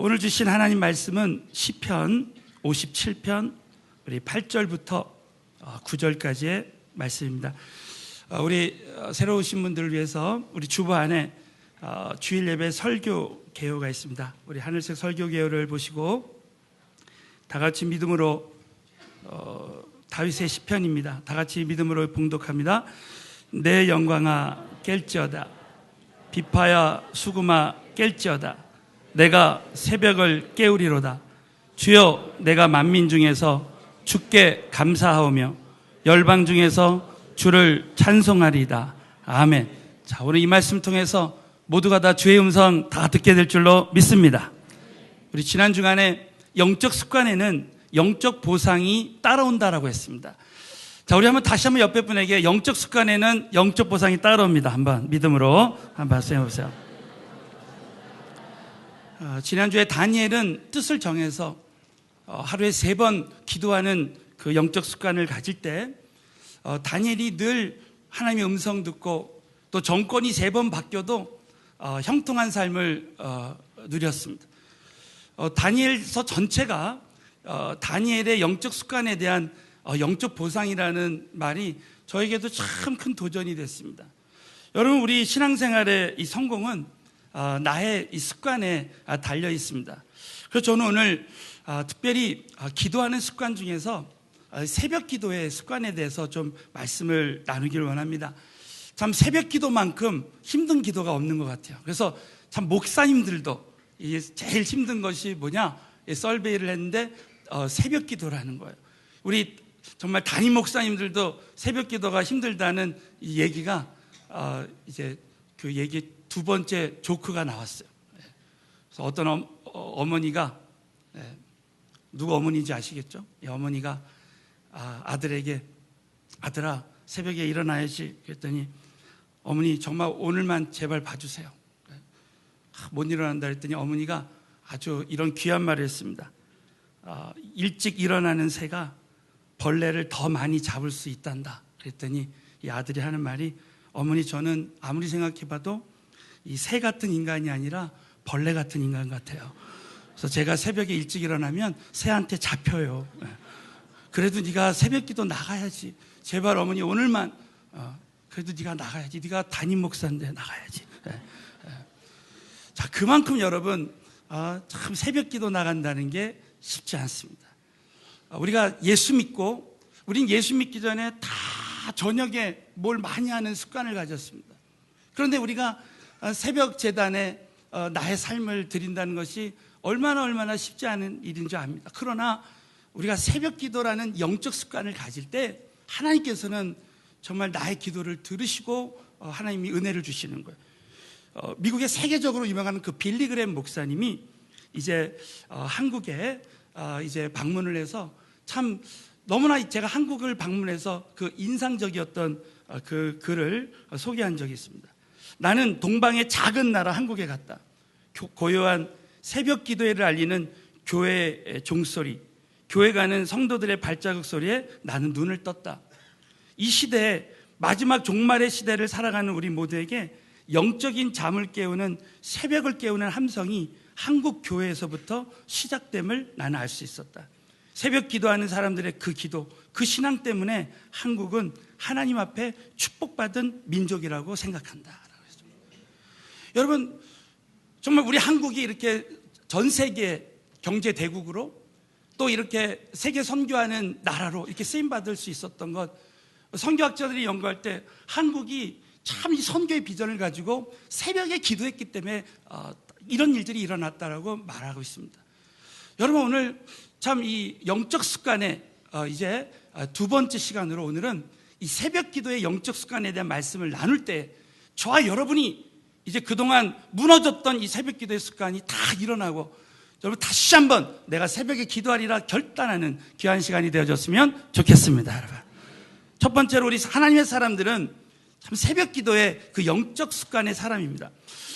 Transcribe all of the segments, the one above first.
오늘 주신 하나님 말씀은 시편 57편 우리 8절부터 9절까지의 말씀입니다. 우리 새로 오신 분들을 위해서 우리 주보 안에 주일 예배 설교 개요가 있습니다. 우리 하늘색 설교 개요를 보시고 다 같이 믿음으로 다윗의 시편입니다. 다 같이 믿음으로 봉독합니다. 내 영광아 깰지어다, 비파야 수금아 깰지어다, 내가 새벽을 깨우리로다. 주여, 내가 만민 중에서 주께 감사하오며 열방 중에서 주를 찬송하리이다. 아멘. 자, 오늘 이 말씀 통해서 모두가 다 주의 음성 다 듣게 될 줄로 믿습니다. 우리 지난 주간에 영적 습관에는 영적 보상이 따라온다라고 했습니다. 자, 우리 다시 한번 옆에 분에게 영적 습관에는 영적 보상이 따라옵니다. 한번 믿음으로 한번 말씀해 보세요. 지난주에 다니엘은 뜻을 정해서 하루에 3번 기도하는 그 영적 습관을 가질 때 다니엘이 늘 하나님의 음성 듣고 또 정권이 3번 바뀌어도 형통한 삶을 누렸습니다. 다니엘서 전체가 다니엘의 영적 습관에 대한 영적 보상이라는 말이 저에게도 참 큰 도전이 됐습니다. 여러분, 우리 신앙생활의 이 성공은 나의 이 습관에 달려 있습니다. 그래서 저는 오늘 특별히 기도하는 습관 중에서 새벽 기도의 습관에 대해서 좀 말씀을 나누기를 원합니다. 참 새벽 기도만큼 힘든 기도가 없는 것 같아요. 그래서 참 목사님들도 제일 힘든 것이 뭐냐, 썰베이를 했는데 새벽 기도라는 거예요. 우리 정말 담임 목사님들도 새벽 기도가 힘들다는 이 얘기가 이제 그 얘기 두 번째 조크가 나왔어요. 그래서 어떤 어머니가, 누구 어머니인지 아시겠죠? 이 어머니가 아들에게, 아들아 새벽에 일어나야지 그랬더니 어머니 정말 오늘만 제발 봐주세요. 못 일어난다 그랬더니 어머니가 아주 이런 귀한 말을 했습니다. 일찍 일어나는 새가 벌레를 더 많이 잡을 수 있단다. 그랬더니 이 아들이 하는 말이, 어머니 저는 아무리 생각해봐도 이 새 같은 인간이 아니라 벌레 같은 인간 같아요. 그래서 제가 새벽에 일찍 일어나면 새한테 잡혀요. 그래도 네가 새벽 기도 나가야지. 제발 어머니 오늘만 그래도 네가 나가야지. 네가 담임 목사인데 나가야지. 자, 그만큼 여러분 참 새벽 기도 나간다는 게 쉽지 않습니다. 우리가 예수 믿고, 우린 예수 믿기 전에 다 저녁에 뭘 많이 하는 습관을 가졌습니다. 그런데 우리가 새벽 제단에 나의 삶을 드린다는 것이 얼마나 쉽지 않은 일인 줄 압니다. 그러나 우리가 새벽 기도라는 영적 습관을 가질 때 하나님께서는 정말 나의 기도를 들으시고 하나님이 은혜를 주시는 거예요. 미국의 세계적으로 유명한 그 빌리그램 목사님이 이제 한국에 이제 방문을 해서, 참 너무나 제가 한국을 방문해서 그 인상적이었던 그 글을 소개한 적이 있습니다. 나는 동방의 작은 나라 한국에 갔다. 고요한 새벽 기도회를 알리는 교회의 종소리, 교회 가는 성도들의 발자국 소리에 나는 눈을 떴다. 이 시대에, 마지막 종말의 시대를 살아가는 우리 모두에게 영적인 잠을 깨우는, 새벽을 깨우는 함성이 한국 교회에서부터 시작됨을 나는 알 수 있었다. 새벽 기도하는 사람들의 그 기도, 그 신앙 때문에 한국은 하나님 앞에 축복받은 민족이라고 생각한다. 여러분, 정말 우리 한국이 이렇게 전 세계 경제 대국으로 또 이렇게 세계 선교하는 나라로 이렇게 쓰임받을 수 있었던 것, 선교학자들이 연구할 때 한국이 참 이 선교의 비전을 가지고 새벽에 기도했기 때문에 이런 일들이 일어났다라고 말하고 있습니다. 여러분, 오늘 참 이 영적 습관에 이제 두 번째 시간으로 오늘은 이 새벽 기도의 영적 습관에 대한 말씀을 나눌 때 저와 여러분이 이제 그동안 무너졌던 이 새벽 기도의 습관이 다 일어나고, 여러분 다시 한번 내가 새벽에 기도하리라 결단하는 귀한 시간이 되어졌으면 좋겠습니다. 여러분, 첫 번째로 우리 하나님의 사람들은 참 새벽 기도의 그 영적 습관의 사람입니다.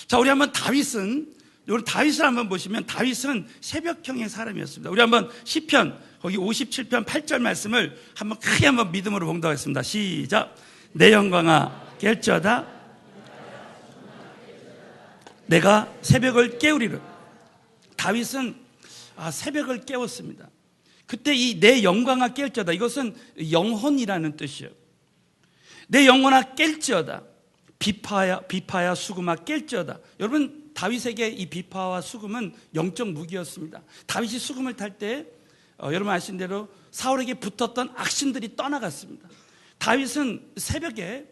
자, 우리 한번 다윗을 한번 보시면, 다윗은 새벽형의 사람이었습니다. 우리 한번 시편 거기 57편 8절 말씀을 한번 크게 한번 믿음으로 봉독하겠습니다. 시작. 내 영광아 깰지어다, 내가 새벽을 깨우리라. 다윗은 새벽을 깨웠습니다. 그때 이 내 영광아 깰지어다, 이것은 영혼이라는 뜻이에요. 내 영혼아 깰지어다, 비파야 수금아 깰지어다. 여러분, 다윗에게 이 비파와 수금은 영적 무기였습니다. 다윗이 수금을 탈 때 여러분 아시는 대로 사울에게 붙었던 악신들이 떠나갔습니다. 다윗은 새벽에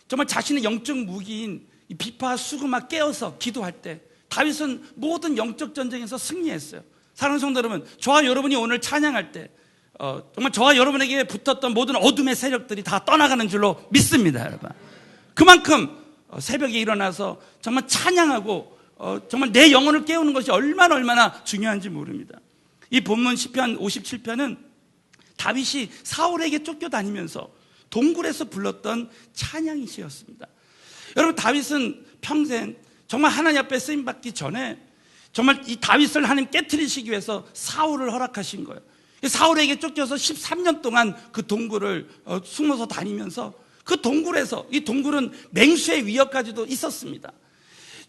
정말 자신의 영적 무기인 이 비파와 수금아 깨어서 기도할 때 다윗은 모든 영적 전쟁에서 승리했어요. 사랑하는 성도 여러분, 저와 여러분이 오늘 찬양할 때 정말 저와 여러분에게 붙었던 모든 어둠의 세력들이 다 떠나가는 줄로 믿습니다, 여러분. 그만큼 새벽에 일어나서 정말 찬양하고 정말 내 영혼을 깨우는 것이 얼마나 중요한지 모릅니다. 이 본문 시편 57편은 다윗이 사울에게 쫓겨다니면서 동굴에서 불렀던 찬양이 시였습니다. 여러분, 다윗은 평생 정말 하나님 앞에 쓰임받기 전에 정말 이 다윗을 하나님 깨트리시기 위해서 사울을 허락하신 거예요. 사울에게 쫓겨서 13년 동안 그 동굴을 숨어서 다니면서 그 동굴에서, 이 동굴은 맹수의 위협까지도 있었습니다.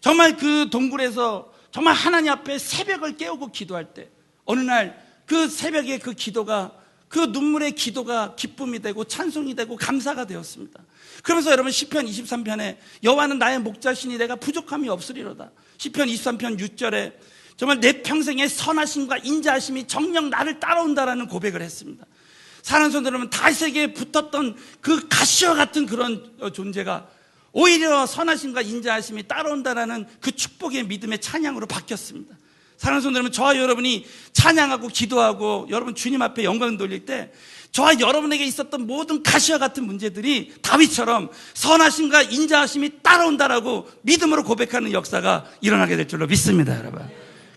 정말 그 동굴에서 정말 하나님 앞에 새벽을 깨우고 기도할 때 어느 날 그 새벽에 그 기도가, 그 눈물의 기도가 기쁨이 되고 찬송이 되고 감사가 되었습니다. 그러면서 여러분, 시편 23편에 여호와는 나의 목자시니 내가 부족함이 없으리로다. 시편 23편 6절에 정말 내 평생의 선하심과 인자하심이 정녕 나를 따라온다라는 고백을 했습니다. 사랑하는 성도 여러분, 다윗에게 붙었던 그 가시와 같은 그런 존재가 오히려 선하심과 인자하심이 따라온다라는 그 축복의 믿음의 찬양으로 바뀌었습니다. 사랑하는 성도 여러분, 저와 여러분이 찬양하고 기도하고 여러분 주님 앞에 영광 돌릴 때 저와 여러분에게 있었던 모든 가시와 같은 문제들이 다윗처럼 선하심과 인자하심이 따라온다라고 믿음으로 고백하는 역사가 일어나게 될 줄로 믿습니다, 여러분.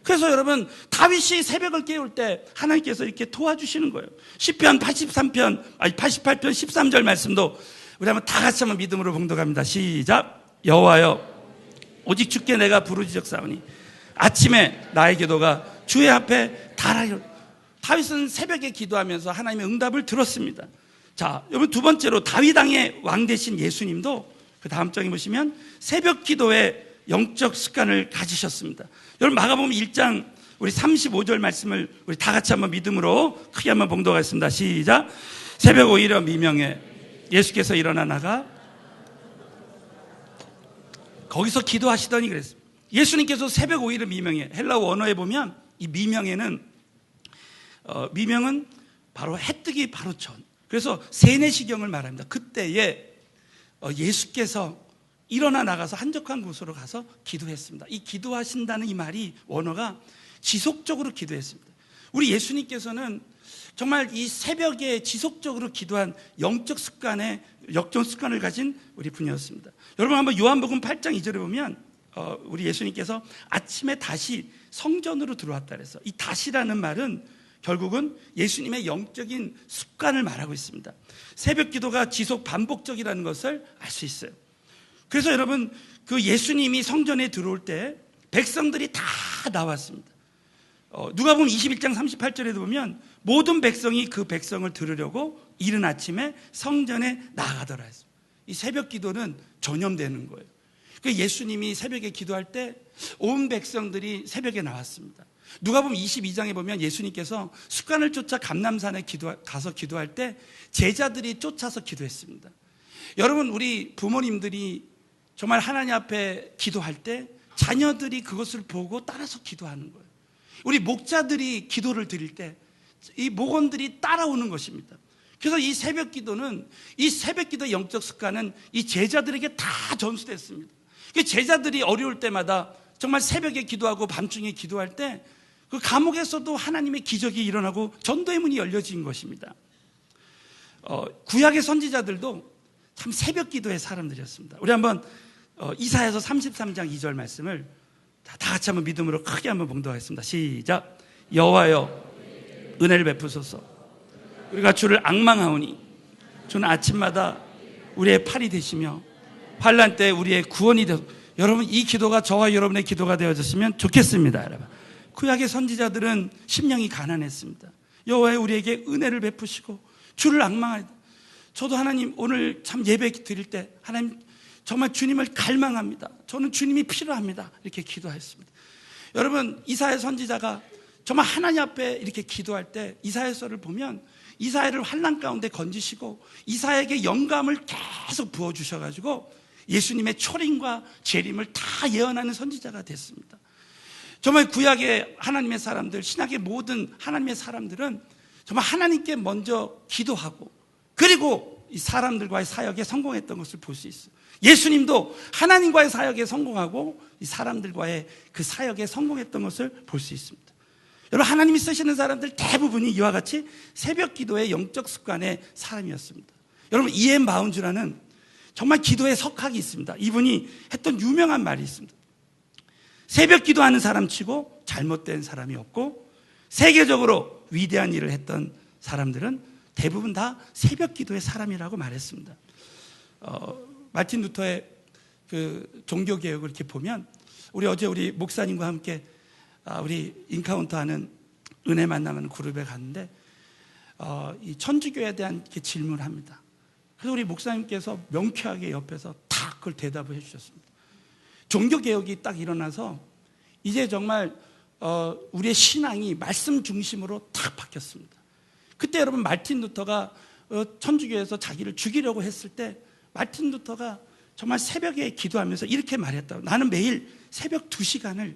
그래서 여러분, 다윗이 새벽을 깨울 때 하나님께서 이렇게 도와주시는 거예요. 시편 88편 13절 말씀도 우리 한번 다 같이 한번 믿음으로 봉독합니다. 시작. 여호와여, 오직 주께 내가 부르짖었사오니 아침에 나의 기도가 주의 앞에 달하리로. 다윗은 새벽에 기도하면서 하나님의 응답을 들었습니다. 자, 여러분, 두 번째로 다윗 왕의 왕 되신 예수님도 그 다음 장에 보시면 새벽 기도의 영적 습관을 가지셨습니다. 여러분, 마가복음 1장 우리 35절 말씀을 우리 다 같이 한번 믿음으로 크게 한번 봉독하겠습니다. 시작. 새벽 오히려 미명에 예수께서 일어나 나가 거기서 기도하시더니 그랬습니다. 예수님께서 새벽 오히려 미명에, 헬라어 원어에 보면 이 미명에는 미명은 바로 해뜨기 바로 전, 그래서 세네시경을 말합니다. 그때에 예수께서 일어나 나가서 한적한 곳으로 가서 기도했습니다. 이 기도하신다는 이 말이 원어가 지속적으로 기도했습니다. 우리 예수님께서는 정말 이 새벽에 지속적으로 기도한 영적 습관을 가진 우리 분이었습니다. 여러분, 한번 요한복음 8장 2절에 보면 우리 예수님께서 아침에 다시 성전으로 들어왔다 그래서 이 다시라는 말은 결국은 예수님의 영적인 습관을 말하고 있습니다. 새벽 기도가 지속 반복적이라는 것을 알 수 있어요. 그래서 여러분, 그 예수님이 성전에 들어올 때 백성들이 다 나왔습니다. 누가복음 21장 38절에도 보면 모든 백성이 그 백성을 들으려고 이른 아침에 성전에 나가더라 했습니다. 이 새벽 기도는 전염되는 거예요. 그 예수님이 새벽에 기도할 때 온 백성들이 새벽에 나왔습니다. 누가복음 22장에 보면 예수님께서 습관을 쫓아 감람산에 가서 기도할 때 제자들이 쫓아서 기도했습니다. 여러분, 우리 부모님들이 정말 하나님 앞에 기도할 때 자녀들이 그것을 보고 따라서 기도하는 거예요. 우리 목자들이 기도를 드릴 때 이 목원들이 따라오는 것입니다. 그래서 이 새벽 기도는, 이 새벽 기도의 영적 습관은 이 제자들에게 다 전수됐습니다. 제자들이 어려울 때마다 정말 새벽에 기도하고 밤중에 기도할 때 그 감옥에서도 하나님의 기적이 일어나고 전도의 문이 열려진 것입니다. 구약의 선지자들도 참 새벽 기도의 사람들이었습니다. 우리 한번 이사야서 33장 2절 말씀을 다 같이 한번 믿음으로 크게 한번 봉독하겠습니다. 시작. 여호와여, 은혜를 베푸소서. 우리가 주를 앙망하오니 주는 아침마다 우리의 팔이 되시며 환난 때 우리의 구원이 되소서. 여러분, 이 기도가 저와 여러분의 기도가 되어졌으면 좋겠습니다. 여러분, 구약의 선지자들은 심령이 가난했습니다. 여호와여, 우리에게 은혜를 베푸시고 주를 앙망하리다. 저도 하나님, 오늘 참 예배 드릴 때 하나님 정말 주님을 갈망합니다. 저는 주님이 필요합니다. 이렇게 기도했습니다. 여러분, 이사야 선지자가 정말 하나님 앞에 이렇게 기도할 때 이사야서를 보면 이사야를 환난 가운데 건지시고 이사야에게 영감을 계속 부어주셔가지고 예수님의 초림과 재림을 다 예언하는 선지자가 됐습니다. 정말 구약의 하나님의 사람들, 신약의 모든 하나님의 사람들은 정말 하나님께 먼저 기도하고 그리고 이 사람들과의 사역에 성공했던 것을 볼 수 있어요. 예수님도 하나님과의 사역에 성공하고 이 사람들과의 그 사역에 성공했던 것을 볼 수 있습니다. 여러분, 하나님이 쓰시는 사람들 대부분이 이와 같이 새벽 기도의 영적 습관의 사람이었습니다. 여러분, 이엠 바운즈라는 정말 기도의 석학이 있습니다. 이분이 했던 유명한 말이 있습니다. 새벽 기도하는 사람 치고 잘못된 사람이 없고 세계적으로 위대한 일을 했던 사람들은 대부분 다 새벽 기도의 사람이라고 말했습니다. 마틴 루터의 그 종교개혁을 이렇게 보면 어제 우리 목사님과 함께 우리 인카운터하는 은혜 만나는 그룹에 갔는데 이 천주교에 대한 이렇게 질문을 합니다. 그래서 우리 목사님께서 명쾌하게 옆에서 탁 그걸 대답을 해주셨습니다. 종교개혁이 딱 일어나서 이제 정말 우리의 신앙이 말씀 중심으로 탁 바뀌었습니다. 그때 여러분, 마틴 루터가 천주교에서 자기를 죽이려고 했을 때 마틴 루터가 정말 새벽에 기도하면서 이렇게 말했다고. 나는 매일 새벽 2시간을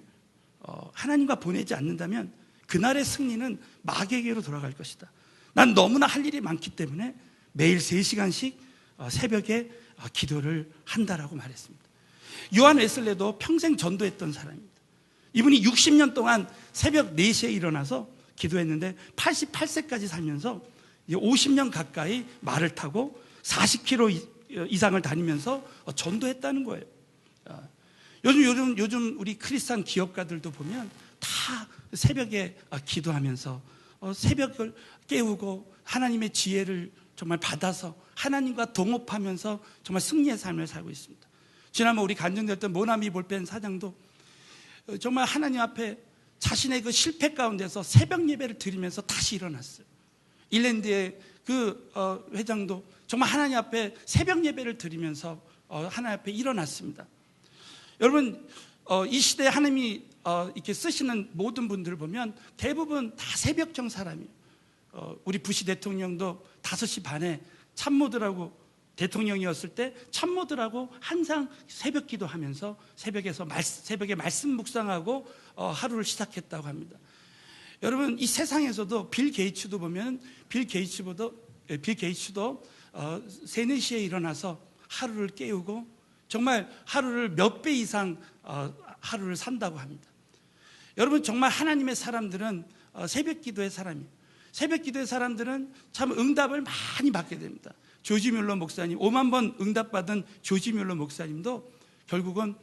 하나님과 보내지 않는다면 그날의 승리는 마귀에게로 돌아갈 것이다. 난 너무나 할 일이 많기 때문에 매일 3시간씩 새벽에 기도를 한다라고 말했습니다. 요한 웨슬레도 평생 전도했던 사람입니다. 이분이 60년 동안 새벽 4시에 일어나서 기도했는데 88세까지 살면서 50년 가까이 말을 타고 40km 이상을 다니면서 전도했다는 거예요. 요즘 우리 크리스찬 기업가들도 보면 다 새벽에 기도하면서 새벽을 깨우고 하나님의 지혜를 정말 받아서 하나님과 동업하면서 정말 승리의 삶을 살고 있습니다. 지난번 우리 간증됐던 모나미 볼펜 사장도 정말 하나님 앞에 자신의 그 실패 가운데서 새벽 예배를 드리면서 다시 일어났어요. 일랜드의 그 회장도 정말 하나님 앞에 새벽 예배를 드리면서 하나님 앞에 일어났습니다. 여러분, 이 시대에 하나님이 이렇게 쓰시는 모든 분들을 보면 대부분 다 새벽형 사람이에요. 우리 부시 대통령도 5시 반에 참모들하고 대통령이었을 때 참모들하고 항상 새벽 기도하면서 새벽에 말씀 묵상하고 하루를 시작했다고 합니다. 여러분, 이 세상에서도 빌 게이츠도 보면 빌 게이츠도 3, 4시에 일어나서 하루를 깨우고 정말 하루를 몇 배 이상 하루를 산다고 합니다. 여러분, 정말 하나님의 사람들은 새벽 기도의 사람이에요. 새벽 기도의 사람들은 참 응답을 많이 받게 됩니다. 조지 뮬러 목사님, 5만 번 응답받은 조지 뮬러 목사님도 결국은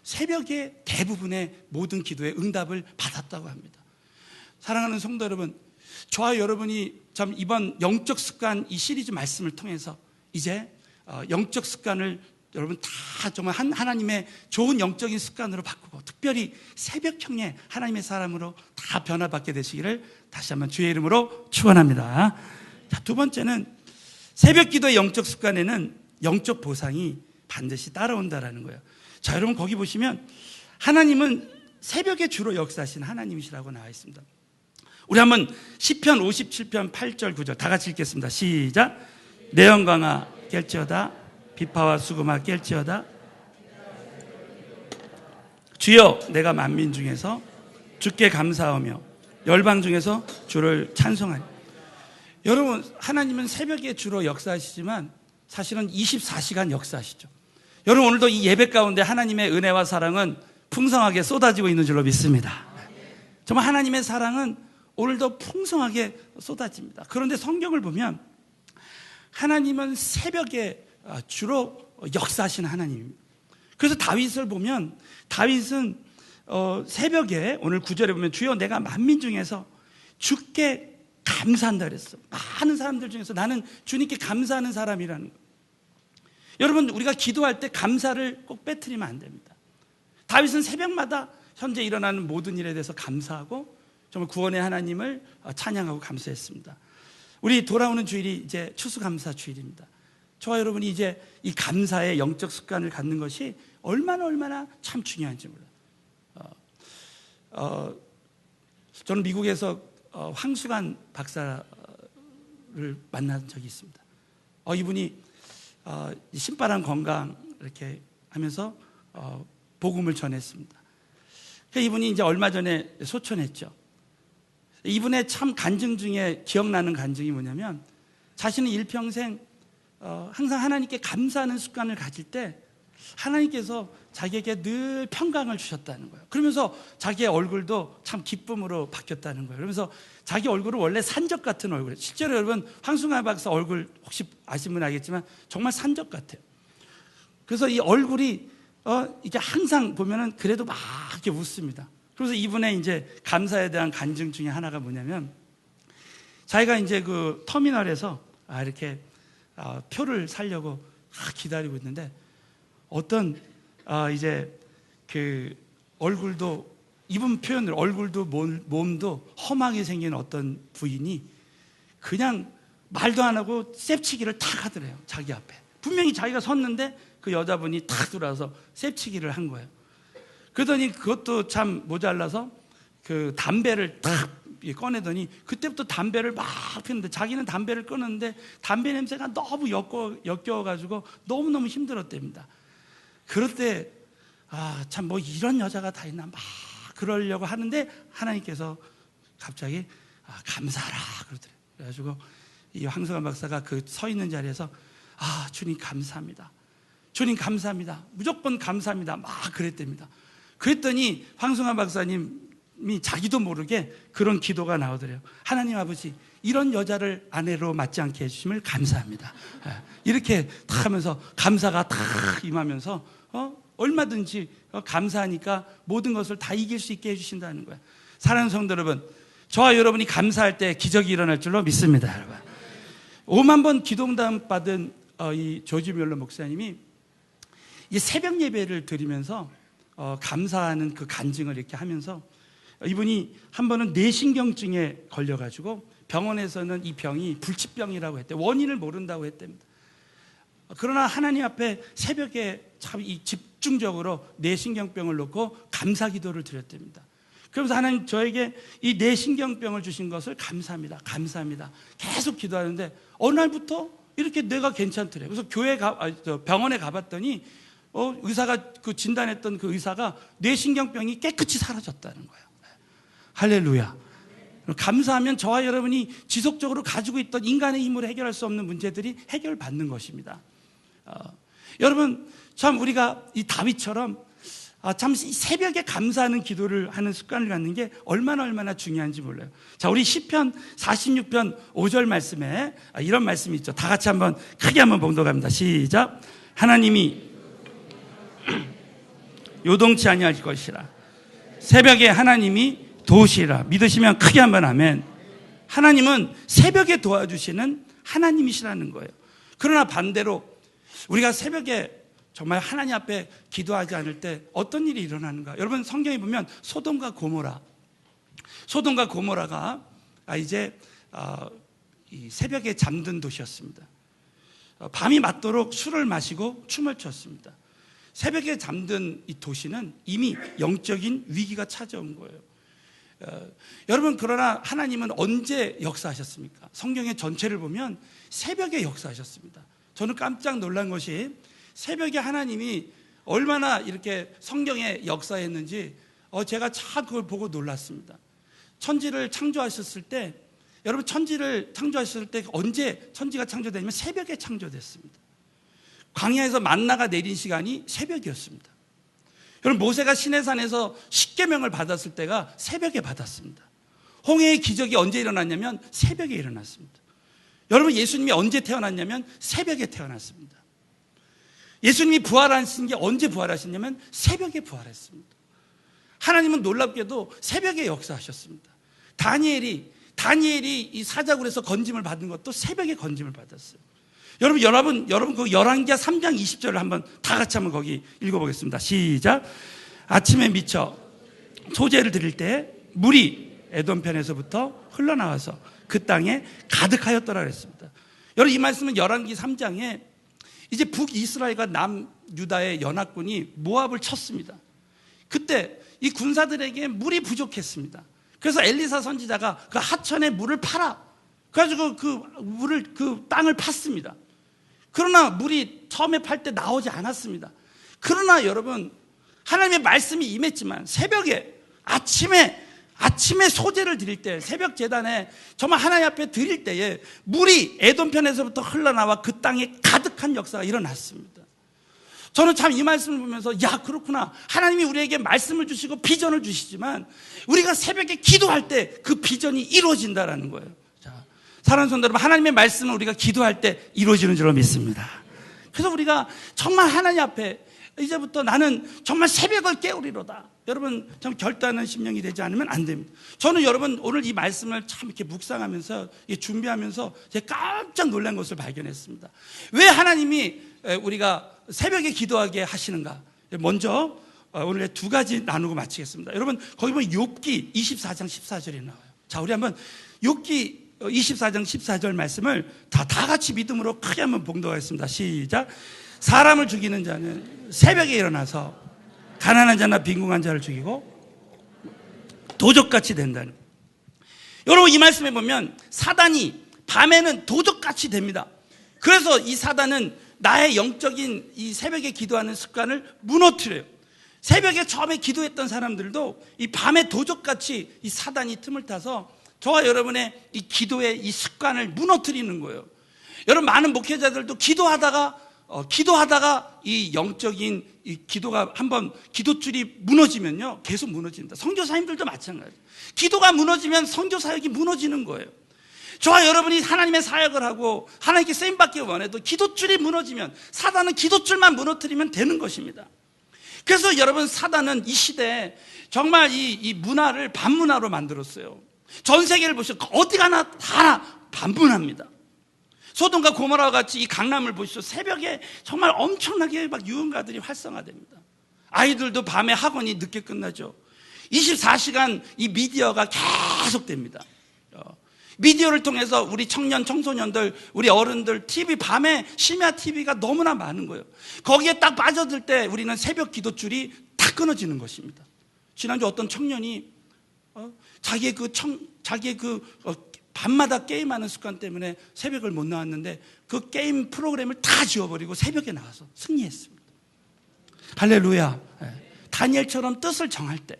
새벽에 대부분의 모든 기도에 응답을 받았다고 합니다. 사랑하는 성도 여러분, 저와 여러분이 참 이번 영적 습관 이 시리즈 말씀을 통해서 이제 영적 습관을 여러분 다 정말 하나님의 좋은 영적인 습관으로 바꾸고 특별히 새벽형의 하나님의 사람으로 다 변화받게 되시기를 다시 한번 주의 이름으로 축원합니다. 자, 두 번째는 새벽 기도의 영적 습관에는 영적 보상이 반드시 따라온다라는 거예요. 자, 여러분 거기 보시면 하나님은 새벽에 주로 역사하신 하나님이시라고 나와 있습니다. 우리 한번 시편 57편 8절 9절 다 같이 읽겠습니다. 시작. 내 영광아 깰지어다 비파와 수금아 깰지어다. 주여, 내가 만민 중에서 주께 감사하며 열방 중에서 주를 찬송하니. 여러분, 하나님은 새벽에 주로 역사하시지만 사실은 24시간 역사하시죠. 여러분, 오늘도 이 예배 가운데 하나님의 은혜와 사랑은 풍성하게 쏟아지고 있는 줄로 믿습니다. 정말 하나님의 사랑은 오늘도 풍성하게 쏟아집니다. 그런데 성경을 보면 하나님은 새벽에 주로 역사하시는 하나님입니다. 그래서 다윗을 보면 다윗은 새벽에 오늘 9절에 보면 주여 내가 만민 중에서 주께 감사한다 그랬어. 많은 사람들 중에서 나는 주님께 감사하는 사람이라는 거예요. 여러분, 우리가 기도할 때 감사를 꼭 빼뜨리면 안 됩니다. 다윗은 새벽마다 현재 일어나는 모든 일에 대해서 감사하고 정말 구원의 하나님을 찬양하고 감사했습니다. 우리 돌아오는 주일이 이제 추수감사 주일입니다. 저와 여러분이 이제 이 감사의 영적 습관을 갖는 것이 얼마나 참 중요한지 몰라요. 저는 미국에서 황수관 박사를 만난 적이 있습니다. 이분이 신바람 건강 이렇게 하면서 복음을 전했습니다. 이분이 이제 얼마 전에 소천했죠. 이분의 참 간증 중에 기억나는 간증이 뭐냐면, 자신은 일평생 항상 하나님께 감사하는 습관을 가질 때 하나님께서 자기에게 늘 평강을 주셨다는 거예요. 그러면서 자기의 얼굴도 참 기쁨으로 바뀌었다는 거예요. 그러면서 자기 얼굴은 원래 산적 같은 얼굴이에요. 실제로 여러분 황승환 박사 얼굴 혹시 아시는 분 알겠지만 정말 산적 같아요. 그래서 이 얼굴이 이게 항상 보면은 그래도 막 이렇게 웃습니다. 그래서 이분의 이제 감사에 대한 간증 중에 하나가 뭐냐면, 자기가 이제 그 터미널에서 이렇게 표를 사려고 기다리고 있는데, 어떤 이제 그 얼굴도, 이분 표현을 얼굴도 몸도 험하게 생긴 어떤 부인이 그냥 말도 안 하고 셉치기를 탁 하더래요. 자기 앞에 분명히 자기가 섰는데 그 여자분이 탁 들어와서 셉치기를 한 거예요. 그러더니 그것도 참 모자라서 그 담배를 탁 꺼내더니 그때부터 담배를 막 피우는데, 자기는 담배를 끊었는데 담배 냄새가 너무 역겨워가지고 너무너무 힘들었답니다. 그럴 때 참 뭐 이런 여자가 다 있나 막 그러려고 하는데 하나님께서 갑자기 감사하라 그러더래요. 그래가지고 이 황승환 박사가 그 서 있는 자리에서 주님 감사합니다, 주님 감사합니다, 무조건 감사합니다 막 그랬답니다. 그랬더니 황승환 박사님이 자기도 모르게 그런 기도가 나오더래요. 하나님 아버지, 이런 여자를 아내로 맞지 않게 해주심을 감사합니다. 이렇게 다 하면서 감사가 다 임하면서 얼마든지 감사하니까 모든 것을 다 이길 수 있게 해주신다는 거예요. 사랑하는 성도 여러분, 저와 여러분이 감사할 때 기적이 일어날 줄로 믿습니다. 여러분, 5만 번 기도응답 받은 이 조지 뮬러 목사님이 이 새벽 예배를 드리면서 감사하는 그 간증을 이렇게 하면서, 이분이 한 번은 뇌신경증에 걸려가지고 병원에서는 이 병이 불치병이라고 했대. 원인을 모른다고 했답니다. 그러나 하나님 앞에 새벽에 참 이 집중적으로 뇌신경병을 놓고 감사 기도를 드렸답니다. 그러면서 하나님, 저에게 이 뇌신경병을 주신 것을 감사합니다, 감사합니다 계속 기도하는데 어느 날부터 이렇게 뇌가 괜찮더래요. 그래서 병원에 가봤더니 의사가 그 진단했던 그 의사가 뇌신경병이 깨끗이 사라졌다는 거예요. 할렐루야. 감사하면 저와 여러분이 지속적으로 가지고 있던 인간의 힘으로 해결할 수 없는 문제들이 해결받는 것입니다. 여러분, 참 우리가 이 다윗처럼 참 새벽에 감사하는 기도를 하는 습관을 갖는 게 얼마나 중요한지 몰라요. 자, 우리 시편 46편 5절 말씀에 이런 말씀이 있죠. 다 같이 한번 크게 한번 봉독합니다. 시작. 하나님이 요동치 아니할 것이라, 새벽에 하나님이 도우시라. 믿으시면 크게 한번 아멘. 하나님은 새벽에 도와주시는 하나님이시라는 거예요. 그러나 반대로 우리가 새벽에 정말 하나님 앞에 기도하지 않을 때 어떤 일이 일어나는가? 여러분, 성경에 보면 소돔과 고모라가 이제 이 새벽에 잠든 도시였습니다. 밤이 맞도록 술을 마시고 춤을 췄습니다. 새벽에 잠든 이 도시는 이미 영적인 위기가 찾아온 거예요. 여러분, 그러나 하나님은 언제 역사하셨습니까? 성경의 전체를 보면 새벽에 역사하셨습니다. 저는 깜짝 놀란 것이 새벽에 하나님이 얼마나 이렇게 성경에 역사했는지 제가 참 그걸 보고 놀랐습니다. 천지를 창조하셨을 때, 여러분, 천지를 창조하셨을 때 언제 천지가 창조되냐면 새벽에 창조됐습니다. 광야에서 만나가 내린 시간이 새벽이었습니다. 여러분, 모세가 시내산에서 십계명을 받았을 때가 새벽에 받았습니다. 홍해의 기적이 언제 일어났냐면 새벽에 일어났습니다. 여러분, 예수님이 언제 태어났냐면 새벽에 태어났습니다. 예수님이 부활하신 게 언제 부활하셨냐면 새벽에 부활했습니다. 하나님은 놀랍게도 새벽에 역사하셨습니다. 다니엘이 이 사자굴에서 건짐을 받은 것도 새벽에 건짐을 받았어요. 여러분 그 열왕기하 3장 20절을 한번 다 같이 한번 거기 읽어보겠습니다. 시작. 아침에 미쳐 소재를 드릴 때 물이 에돔편에서부터 흘러나와서 그 땅에 가득하였더라 그랬습니다. 여러분, 이 말씀은 열왕기 3장에 이제 북이스라엘과 남유다의 연합군이 모압을 쳤습니다. 그때 이 군사들에게 물이 부족했습니다. 그래서 엘리사 선지자가 그 하천에 물을 팔아. 그래가지고 그 땅을 팠습니다. 그러나 물이 처음에 팔 때 나오지 않았습니다. 그러나 여러분, 하나님의 말씀이 임했지만 새벽에 아침에 소제를 드릴 때, 새벽 제단에 정말 하나님 앞에 드릴 때에 물이 에돔편에서부터 흘러나와 그 땅에 가득한 역사가 일어났습니다. 저는 참 이 말씀을 보면서 야, 그렇구나. 하나님이 우리에게 말씀을 주시고 비전을 주시지만 우리가 새벽에 기도할 때 그 비전이 이루어진다라는 거예요. 자, 사랑하는 성도 여러분, 하나님의 말씀은 우리가 기도할 때 이루어지는 줄로 믿습니다. 그래서 우리가 정말 하나님 앞에 이제부터 나는 정말 새벽을 깨우리로다. 여러분, 참 결단하는 심령이 되지 않으면 안 됩니다. 저는 여러분 오늘 이 말씀을 참 이렇게 묵상하면서 준비하면서 제가 깜짝 놀란 것을 발견했습니다. 왜 하나님이 우리가 새벽에 기도하게 하시는가? 먼저 오늘 두 가지 나누고 마치겠습니다. 여러분, 거기 보면 욥기 24장 14절이 나와요. 자, 우리 한번 욥기 24장 14절 말씀을 다 같이 믿음으로 크게 한번 봉독하겠습니다. 시작. 사람을 죽이는 자는 새벽에 일어나서 가난한 자나 빈궁한 자를 죽이고 도적같이 된다는. 여러분, 이 말씀에 보면 사단이 밤에는 도적같이 됩니다. 그래서 이 사단은 나의 영적인 이 새벽에 기도하는 습관을 무너뜨려요. 새벽에 처음에 기도했던 사람들도 이 밤에 도적같이 이 사단이 틈을 타서 저와 여러분의 이 기도의 이 습관을 무너뜨리는 거예요. 여러분, 많은 목회자들도 기도하다가 이 영적인 이 기도가 한번 기도줄이 무너지면요, 계속 무너집니다. 선교사님들도 마찬가지예요. 기도가 무너지면 선교 사역이 무너지는 거예요. 저와 여러분이 하나님의 사역을 하고 하나님께 쓰임받기 원해도 기도줄이 무너지면, 사단은 기도줄만 무너뜨리면 되는 것입니다. 그래서 여러분, 사단은 이 시대에 정말 이 문화를 반문화로 만들었어요. 전 세계를 보시죠. 어디 가나 다 반문합니다. 소돔과 고모라와 같이 이 강남을 보시죠. 새벽에 정말 엄청나게 막 유흥가들이 활성화됩니다. 아이들도 밤에 학원이 늦게 끝나죠. 24시간 이 미디어가 계속됩니다. 미디어를 통해서 우리 청년, 청소년들, 우리 어른들 TV, 밤에 심야 TV가 너무나 많은 거예요. 거기에 딱 빠져들 때 우리는 새벽 기도줄이 다 끊어지는 것입니다. 지난주 어떤 청년이 자기의 밤마다 게임하는 습관 때문에 새벽을 못 나왔는데 그 게임 프로그램을 다 지워버리고 새벽에 나와서 승리했습니다. 할렐루야. 다니엘처럼 뜻을 정할 때,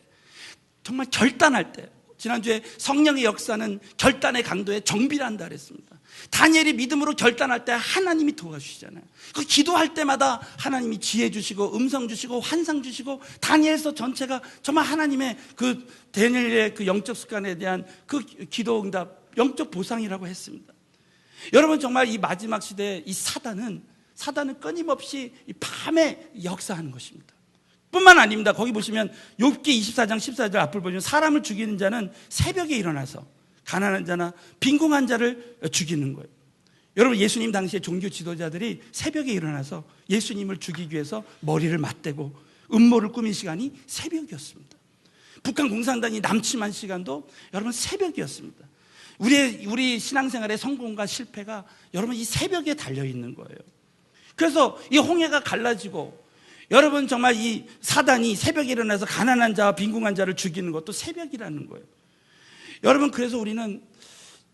정말 결단할 때, 지난주에 성령의 역사는 결단의 강도에 정비를 한다 그랬습니다. 다니엘이 믿음으로 결단할 때 하나님이 도와주시잖아요. 그 기도할 때마다 하나님이 지혜 주시고 음성 주시고 환상 주시고, 다니엘서 전체가 정말 하나님의 그 다니엘의 그 영적 습관에 대한 그 기도 응답, 영적 보상이라고 했습니다. 여러분, 정말 이 마지막 시대에 이 사단은 끊임없이 이 밤에 역사하는 것입니다. 뿐만 아닙니다. 거기 보시면 욥기 24장 14절 앞을 보시면 사람을 죽이는 자는 새벽에 일어나서 가난한 자나 빈궁한 자를 죽이는 거예요. 여러분, 예수님 당시에 종교 지도자들이 새벽에 일어나서 예수님을 죽이기 위해서 머리를 맞대고 음모를 꾸민 시간이 새벽이었습니다. 북한 공산당이 남침한 시간도 여러분 새벽이었습니다. 우리 신앙생활의 성공과 실패가 여러분 이 새벽에 달려있는 거예요. 그래서 이 홍해가 갈라지고 여러분, 정말 이 사단이 새벽에 일어나서 가난한 자와 빈궁한 자를 죽이는 것도 새벽이라는 거예요. 여러분, 그래서 우리는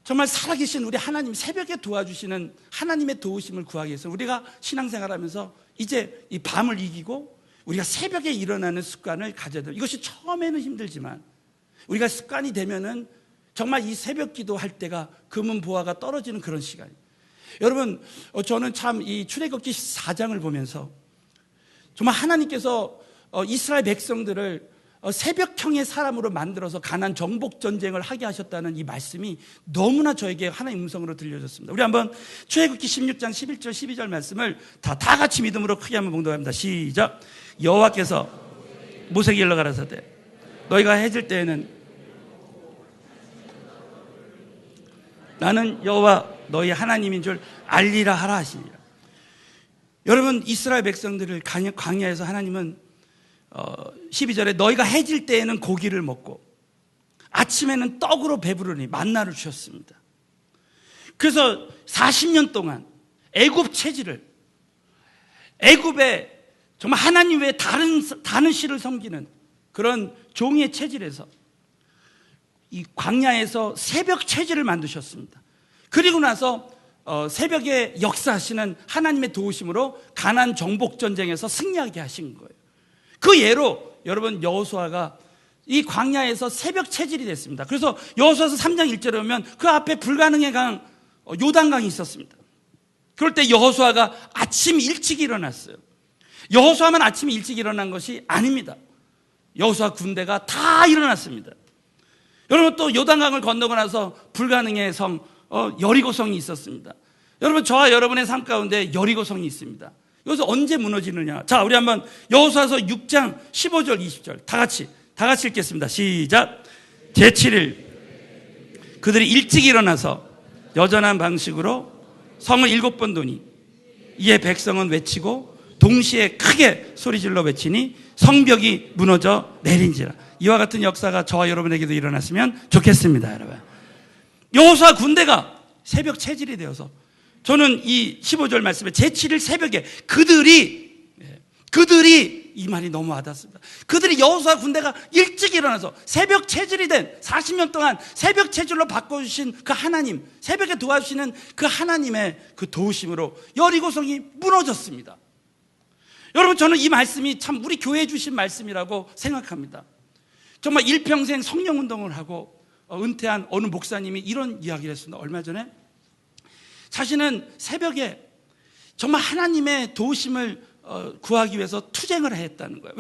정말 살아계신 우리 하나님, 새벽에 도와주시는 하나님의 도우심을 구하기 위해서 우리가 신앙생활하면서 이제 이 밤을 이기고 우리가 새벽에 일어나는 습관을 가져야 돼요. 이것이 처음에는 힘들지만 우리가 습관이 되면은 정말 이 새벽 기도할 때가 금은 보화가 떨어지는 그런 시간이에요. 여러분, 저는 참 이 출애굽기 4장을 보면서 정말 하나님께서 이스라엘 백성들을 새벽형의 사람으로 만들어서 가나안 정복 전쟁을 하게 하셨다는 이 말씀이 너무나 저에게 하나님 음성으로 들려졌습니다. 우리 한번 출애굽기 16장 11절 12절 말씀을 다 같이 믿음으로 크게 한번 봉독합니다. 시작. 여호와께서 모세에게 일러 가라사대 너희가 해질 때에는 나는 여호와 너희 하나님인 줄 알리라 하라 하시니라. 여러분, 이스라엘 백성들을 광야에서 하나님은 12절에 너희가 해질 때에는 고기를 먹고 아침에는 떡으로 배부르니 만나를 주셨습니다. 그래서 40년 동안 애굽 체질을, 애굽에 정말 하나님 외에 다른 신을 섬기는 그런 종의 체질에서 이 광야에서 새벽 체질을 만드셨습니다. 그리고 나서 새벽에 역사하시는 하나님의 도우심으로 가나안 정복 전쟁에서 승리하게 하신 거예요. 그 예로 여러분 여호수아가 이 광야에서 새벽 체질이 됐습니다. 그래서 여호수아서 3장 1절에 보면 그 앞에 불가능의 강 요단강이 있었습니다. 그럴 때 여호수아가 아침 일찍 일어났어요. 여호수아만 아침 일찍 일어난 것이 아닙니다. 여호수아 군대가 다 일어났습니다. 여러분 또 요단강을 건너고 나서 불가능의 성 여리고성이 있었습니다. 여러분 저와 여러분의 삶 가운데 여리고성이 있습니다. 여기서 언제 무너지느냐? 자, 우리 한번 여호수아서 6장 15절 20절 다 같이 읽겠습니다. 시작. 제7일 그들이 일찍 일어나서 여전한 방식으로 성을 7번 도니 이에 백성은 외치고 동시에 크게 소리질러 외치니 성벽이 무너져 내린지라. 이와 같은 역사가 저와 여러분에게도 일어났으면 좋겠습니다. 여러분 여호수아 군대가 새벽 체질이 되어서 저는 이 15절 말씀에 제7일 새벽에 그들이 이 말이 너무 와닿습니다. 그들이 여호수아 군대가 일찍 일어나서 새벽 체질이 된 40년 동안 새벽 체질로 바꿔주신 그 하나님, 새벽에 도와주시는 그 하나님의 그 도우심으로 여리고성이 무너졌습니다. 여러분 저는 이 말씀이 참 우리 교회에 주신 말씀이라고 생각합니다. 정말 일평생 성령운동을 하고 은퇴한 어느 목사님이 이런 이야기를 했습니다. 얼마 전에 자신은 새벽에 정말 하나님의 도우심을 구하기 위해서 투쟁을 했다는 거예요.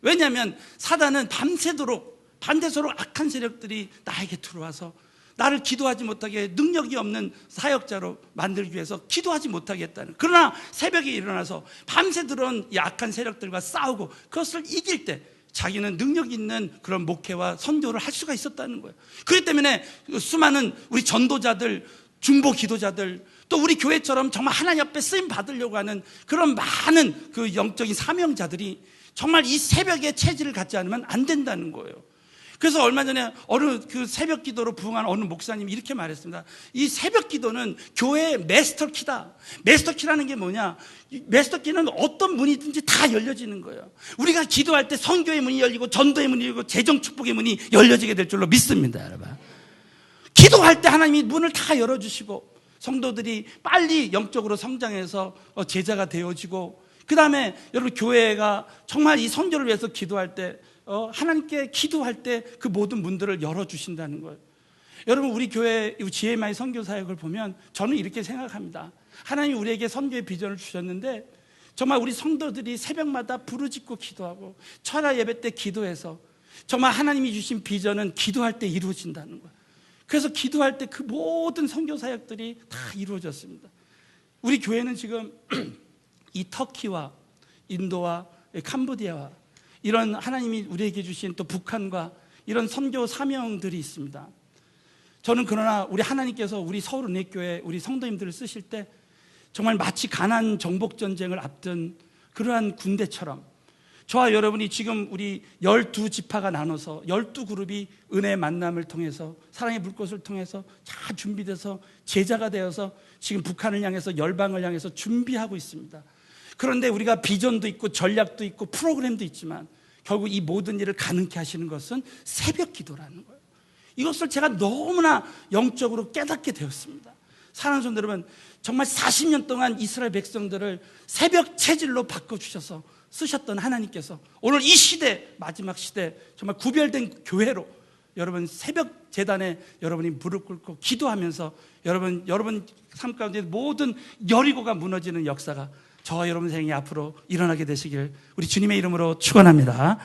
왜냐하면 사단은 밤새도록 악한 세력들이 나에게 들어와서 나를 기도하지 못하게 능력이 없는 사역자로 만들기 위해서 기도하지 못하게 했다는. 그러나 새벽에 일어나서 밤새 들어온 이 악한 세력들과 싸우고 그것을 이길 때 자기는 능력 있는 그런 목회와 선교를 할 수가 있었다는 거예요. 그렇기 때문에 수많은 우리 전도자들, 중보 기도자들, 또 우리 교회처럼 정말 하나님 앞에 쓰임 받으려고 하는 그런 많은 그 영적인 사명자들이 정말 이 새벽에 체질을 갖지 않으면 안 된다는 거예요. 그래서 얼마 전에 어느 그 새벽 기도로 부흥한 어느 목사님이 이렇게 말했습니다. 이 새벽 기도는 교회의 마스터키다. 마스터키라는 게 뭐냐? 마스터키는 어떤 문이든지 다 열려지는 거예요. 우리가 기도할 때 선교의 문이 열리고 전도의 문이 열리고 재정 축복의 문이 열려지게 될 줄로 믿습니다, 여러분. 기도할 때 하나님이 문을 다 열어주시고 성도들이 빨리 영적으로 성장해서 제자가 되어지고, 그 다음에 여러분 교회가 정말 이 선교를 위해서 기도할 때 하나님께 기도할 때 그 모든 문들을 열어주신다는 거예요. 여러분 우리 교회 GMI 선교 사역을 보면 저는 이렇게 생각합니다. 하나님이 우리에게 선교의 비전을 주셨는데 정말 우리 성도들이 새벽마다 부르짖고 기도하고 철야 예배 때 기도해서 정말 하나님이 주신 비전은 기도할 때 이루어진다는 거예요. 그래서 기도할 때 그 모든 선교 사역들이 다 이루어졌습니다. 우리 교회는 지금 이 터키와 인도와 캄보디아와 이런 하나님이 우리에게 주신 또 북한과 이런 선교 사명들이 있습니다. 저는 그러나 우리 하나님께서 우리 서울은혜교회 우리 성도님들을 쓰실 때 정말 마치 가나안 정복 전쟁을 앞둔 그러한 군대처럼 저와 여러분이 지금 우리 12지파가 나눠서 12그룹이 은혜의 만남을 통해서 사랑의 불꽃을 통해서 잘 준비돼서 제자가 되어서 지금 북한을 향해서 열방을 향해서 준비하고 있습니다. 그런데 우리가 비전도 있고 전략도 있고 프로그램도 있지만 결국 이 모든 일을 가능케 하시는 것은 새벽 기도라는 거예요. 이것을 제가 너무나 영적으로 깨닫게 되었습니다. 사랑하는 성도 여러분, 정말 40년 동안 이스라엘 백성들을 새벽 체질로 바꿔주셔서 쓰셨던 하나님께서 오늘 이 시대, 마지막 시대 정말 구별된 교회로 여러분 새벽 재단에 여러분이 무릎 꿇고 기도하면서 여러분 삶 가운데 모든 여리고가 무너지는 역사가 저와 여러분 생에 앞으로 일어나게 되시길 우리 주님의 이름으로 축원합니다.